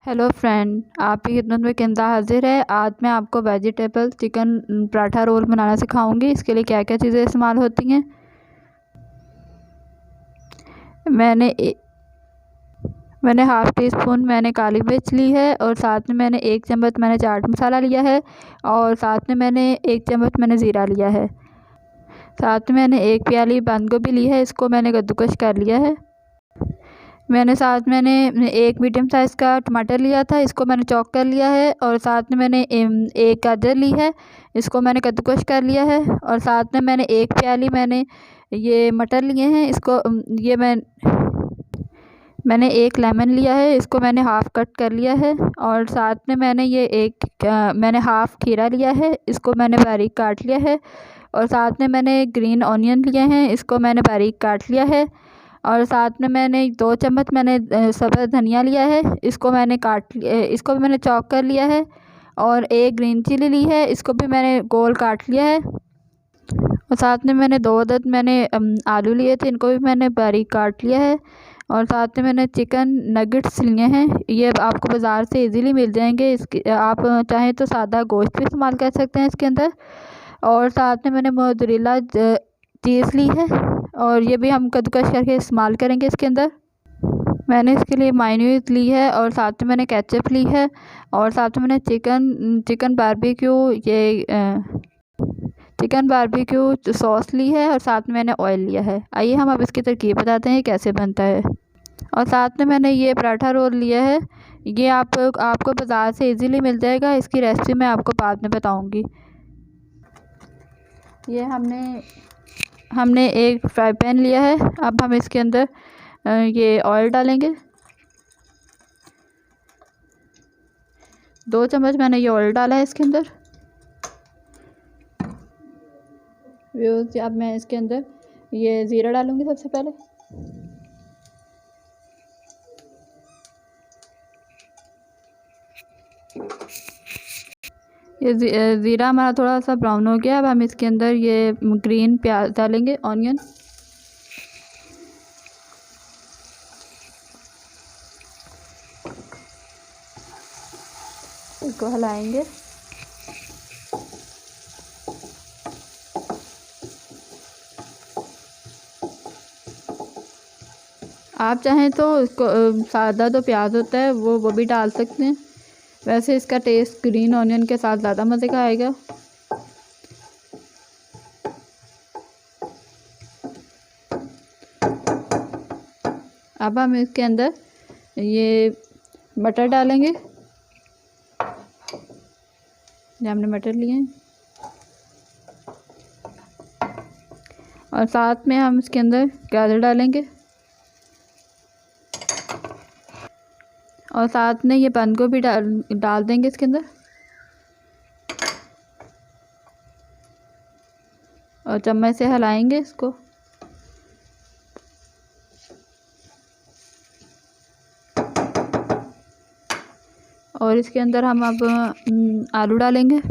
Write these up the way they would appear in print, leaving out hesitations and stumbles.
Hello friend, आपकी खिदमत में किंदा हाजिर है। आज मैं आपको वेजिटेबल चिकन पराठा रोल बनाना सिखाऊंगी। इसके लिए क्या क्या चीज़ें इस्तेमाल होती हैं। मैंने ए, मैंने हाफ़ टी स्पून काली मिर्च ली है, और साथ में मैंने 1 चम्मच चाट मसाला लिया है, और साथ में मैंने 1 चम्मच ज़ीरा लिया है। साथ में मैंने 1 प्याली बंद गोभी ली है, इसको मैंने कद्दूकस कर लिया है। मैंने 1 मीडियम साइज़ का टमाटर लिया था, इसको मैंने चॉप कर लिया है। और साथ में मैंने 1 गाजर ली है, इसको मैंने कद्दूकस कर लिया है। और साथ में मैंने 1 प्याली ये मटर लिए हैं, इसको मैंने 1 लेमन लिया है, इसको मैंने हाफ़ कट कर लिया है। और साथ में मैंने हाफ़ खीरा लिया है, इसको मैंने बारीक काट लिया है। और साथ में मैंने ग्रीन ऑनियन लिए हैं, इसको मैंने बारीक काट लिया है। और साथ में मैंने 2 चम्मच सब्ज़ धनिया लिया है, इसको मैंने चॉप कर लिया है। और 1 ग्रीन चिली ली है, इसको भी मैंने गोल काट लिया है। और साथ में मैंने 2 अदद आलू लिए थे, इनको भी मैंने बारीक काट लिया है। और साथ में मैंने चिकन नगेट्स लिए हैं, ये आपको बाज़ार से इजीली मिल जाएंगे। आप चाहें तो सादा गोश्त भी इस्तेमाल कर सकते हैं इसके अंदर। और साथ में मैंने मोज़रेला चीज़ ली है, और ये भी हम कद्दूकस करके इस्तेमाल करेंगे इसके अंदर। मैंने इसके लिए मायोनीज़ ली है, और साथ में मैंने केचप ली है। और साथ में मैंने चिकन बारबेक्यू सॉस ली है, और साथ में मैंने ऑयल लिया है। आइए हम अब इसकी तरकीब बताते हैं कैसे बनता है। और साथ में मैंने ये पराठा रोल लिया है, ये आपको बाज़ार से इजीली मिल जाएगा। इसकी रेसिपी मैं आपको बाद में बताऊंगी। ये हमने एक फ्राई पैन लिया है। अब हम इसके अंदर ये ऑयल डालेंगे। 2 चम्मच मैंने ये ऑयल डाला है इसके अंदर। अब मैं इसके अंदर ये ज़ीरा डालूँगी सबसे पहले। ये ज़ीरा हमारा थोड़ा सा ब्राउन हो गया। अब हम इसके अंदर ये ग्रीन प्याज डालेंगे, ऑनियन। इसको हिलाएंगे। आप चाहें तो इसको सादा जो प्याज होता है वो भी डाल सकते हैं। वैसे इसका टेस्ट ग्रीन ऑनियन के साथ ज़्यादा मज़े का आएगा। अब हम इसके अंदर ये मटर डालेंगे, जो हमने मटर लिए हैं। और साथ में हम इसके अंदर गाजर डालेंगे, और साथ में ये बंद गोभी डाल देंगे इसके अंदर। और चम्मच से हिलाएंगे इसको। और इसके अंदर हम अब आलू डालेंगे।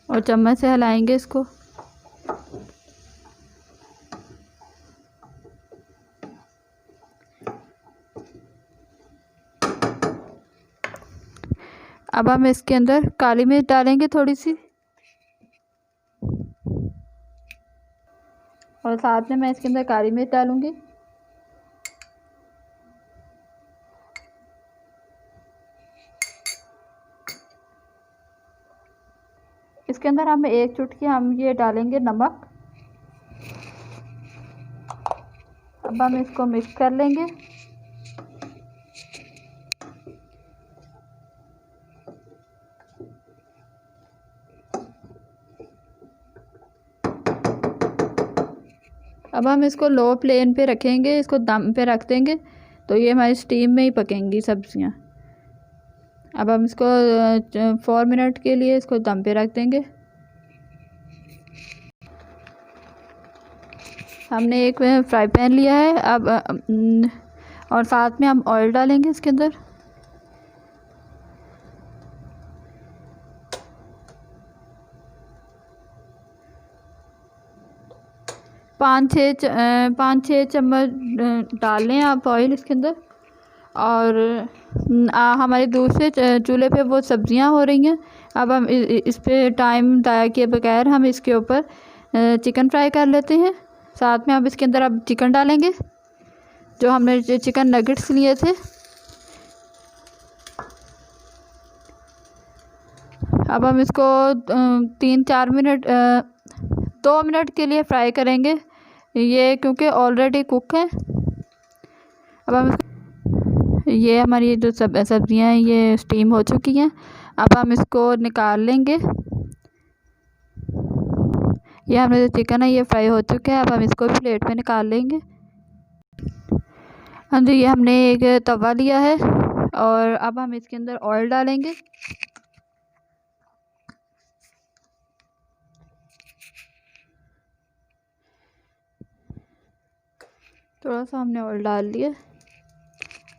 और चम्मच से हिलाएंगे इसको। अब हम इसके अंदर काली मिर्च डालेंगे थोड़ी सी, और साथ में मैं इसके अंदर काली मिर्च डालूंगी। इसके अंदर हम 1 चुटकी ये डालेंगे नमक। अब हम इसको मिक्स कर लेंगे। अब हम इसको लो फ्लेम पे रखेंगे, इसको दम पे रख देंगे, तो ये हमारी स्टीम में ही पकेंगी सब्जियां। अब हम इसको 4 मिनट के लिए इसको दम पे रख देंगे। हमने एक फ्राई पैन लिया है। अब और साथ में हम ऑयल डालेंगे इसके अंदर। पाँच छः चम्मच डाल लें आप ऑयल इसके अंदर। और हमारे दूसरे चूल्हे पे वो सब्जियां हो रही हैं। अब हम इस पे टाइम ज़ाया किए बगैर हम इसके ऊपर चिकन फ्राई कर लेते हैं। साथ में अब इसके अंदर अब चिकन डालेंगे, जो हमने चिकन नगेट्स लिए थे। अब हम इसको 3-4 मिनट 2 मिनट के लिए फ्राई करेंगे, ये क्योंकि ऑलरेडी कुक है। अब हम ये हमारी जो सब्जियां हैं ये स्टीम हो चुकी हैं। अब हम इसको निकाल लेंगे। ये हमारा जो चिकन है ये फ्राई हो चुका है। अब हम इसको भी प्लेट में निकाल लेंगे। हाँ जी, ये हमने एक तवा लिया है और अब हम इसके अंदर ऑयल डालेंगे। थोड़ा सा हमने ऑयल डाल लिया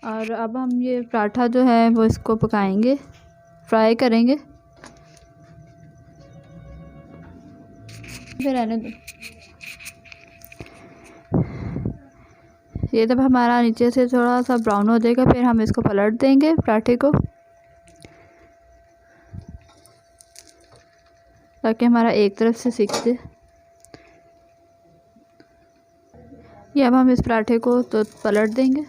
और अब हम ये पराठा जो है वो इसको पकाएंगे, फ्राई करेंगे। फिर रहने दो। ये जब हमारा नीचे से थोड़ा सा ब्राउन हो जाएगा फिर हम इसको पलट देंगे पराठे को, ताकि हमारा एक तरफ से सिक जाए। ये अब हम इस पराठे को तो पलट देंगे।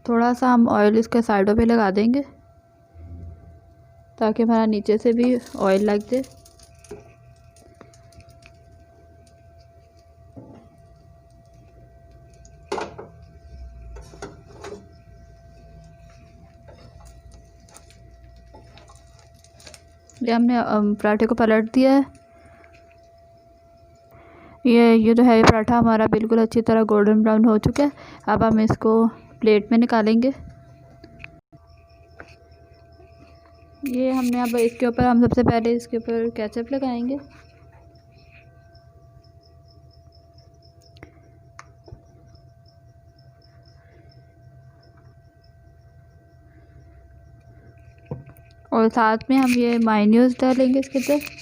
थोड़ा सा हम ऑयल इसके साइडों पे लगा देंगे ताकि हमारा नीचे से भी ऑयल लग जाए। ये हमने पराठे को पलट दिया है। ये जो है ये पराठा हमारा बिल्कुल अच्छी तरह गोल्डन ब्राउन हो चुका है। अब हम इसको प्लेट में निकालेंगे। ये हमने अब इसके ऊपर हम सबसे पहले इसके ऊपर केचप लगाएंगे। और साथ में हम ये मायोनीज डालेंगे इसके अंदर।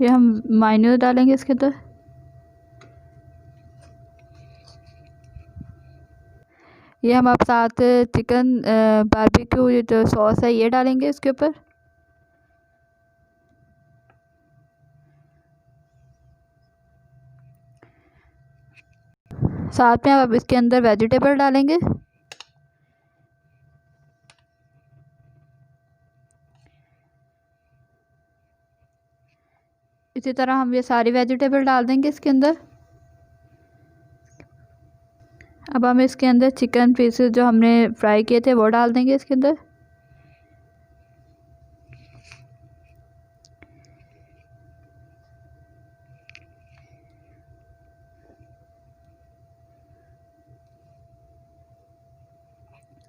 ये हम मायोनीज डालेंगे इसके अंदर। ये हम अब साथ चिकन बारबेक्यू ये जो सॉस है ये डालेंगे इसके ऊपर। साथ में अब इसके अंदर वेजिटेबल डालेंगे। इसी तरह हम ये सारी वेजिटेबल डाल देंगे इसके अंदर। अब हम इसके अंदर चिकन पीसेस जो हमने फ्राई किए थे वो डाल देंगे इसके अंदर।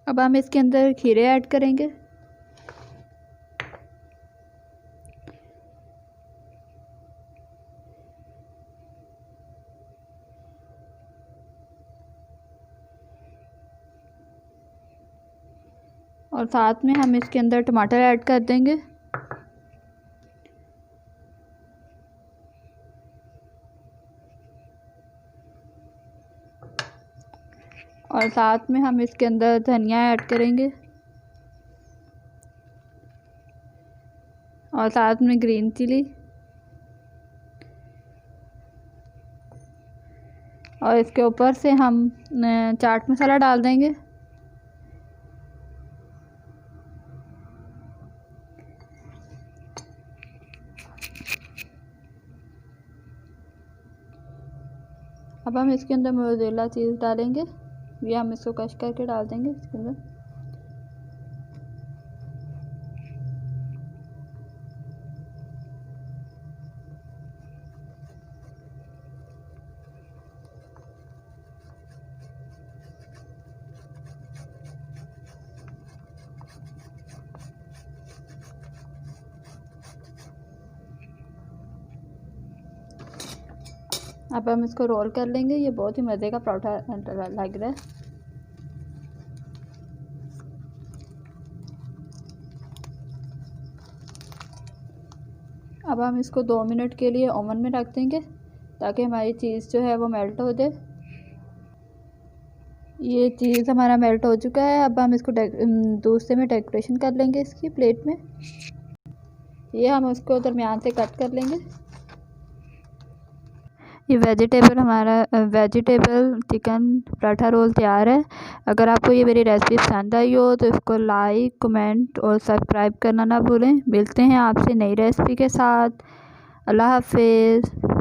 अब हम इसके अंदर खीरे ऐड करेंगे। और साथ में हम इसके अंदर टमाटर ऐड कर देंगे। और साथ में हम इसके अंदर धनिया ऐड करेंगे और साथ में ग्रीन चिली और इसके ऊपर से हम चाट मसाला डाल देंगे। अब हम इसके अंदर मोज़रेला चीज़ डालेंगे। ये हम इसको कश करके डाल देंगे इसके अंदर। अब हम इसको रोल कर लेंगे। ये बहुत ही मज़े का पराठा लग रहा है। अब हम इसको 2 मिनट के लिए ओवन में रख देंगे ताकि हमारी चीज़ जो है वो मेल्ट हो जाए। ये चीज़ हमारा मेल्ट हो चुका है। अब हम इसको दूसरे में डेकोरेशन कर लेंगे इसकी प्लेट में। ये हम उसको दरमियान से कट कर लेंगे। ये वेजिटेबल चिकन पराठा रोल तैयार है। अगर आपको ये मेरी रेसिपी पसंद आई हो तो इसको लाइक, कमेंट और सब्सक्राइब करना ना भूलें। मिलते हैं आपसे नई रेसिपी के साथ। अल्लाह हाफिज़।